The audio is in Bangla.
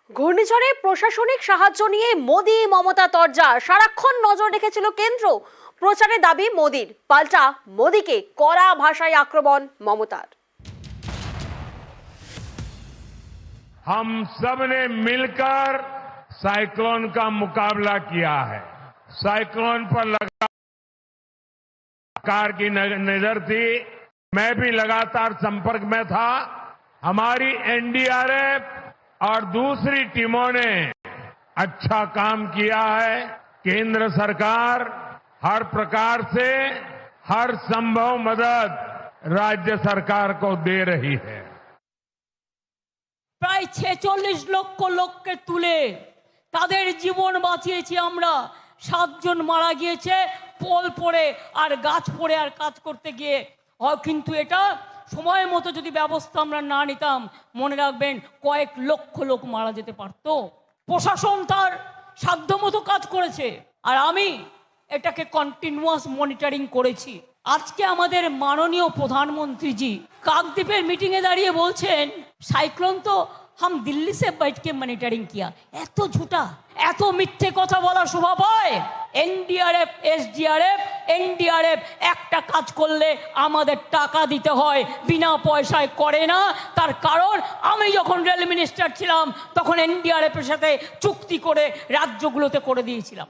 ঘূর্ণিঝড়ে প্রশাসনিক সাহায্য নিয়ে মোদি মমতা তরজা, সারাক্ষণ নজর রেখেছিল কেন্দ্র। প্রচারে দাবি মোদির, পাল্টা মোদিকে কড়া ভাষায় আক্রমণ মমতার। हम सब ने मिलकर साइक्लोन का मुकाबला किया है। साइक्लोन पर सरकार की नजर थी, मैं भी लगातार संपर्क में था। हमारी एनडीआरएफ और दूसरी टीमों ने अच्छा काम किया है। केंद्र सरकार हर प्रकार से हर संभव मदद राज्य सरकार को दे रही है। প্রায় 46 লক্ষ লোককে তুলে তাদের জীবন বাঁচিয়েছি আমরা। 7 জন মারা গিয়েছে পোল পড়ে আর গাছ পড়ে আর কাজ করতে গিয়ে। কিন্তু এটা সময় মতো যদি ব্যবস্থা আমরা না নিতাম, মনে রাখবেন কয়েক লক্ষ লোক মারা যেতে পারত। প্রশাসন তার সাধ্যমতো কাজ করেছে আর আমি এটাকে কন্টিনিউয়াস মনিটরিং করেছি। আজকে আমাদের মাননীয় প্রধানমন্ত্রীজি কাকদ্বীপের মিটিংয়ে দাঁড়িয়ে বলছেন সাইক্লোন তো হাম দিল্লি সে बैठ के মনিটরিং কিয়া। এত ঝুটা, এত মিথ্যে কথা বলা শোভা পায়? এনডিআরএফ, এসডিআরএফ, এনডিআরএফ একটা কাজ করলে আমাদের টাকা দিতে হয়, বিনা পয়সায় করে না। তার কারণ আমি যখন রেল মিনিস্টার ছিলাম তখন এনডিআরএফ এর সাথে চুক্তি করে রাজ্যগুলোতে করে দিয়েছিলাম।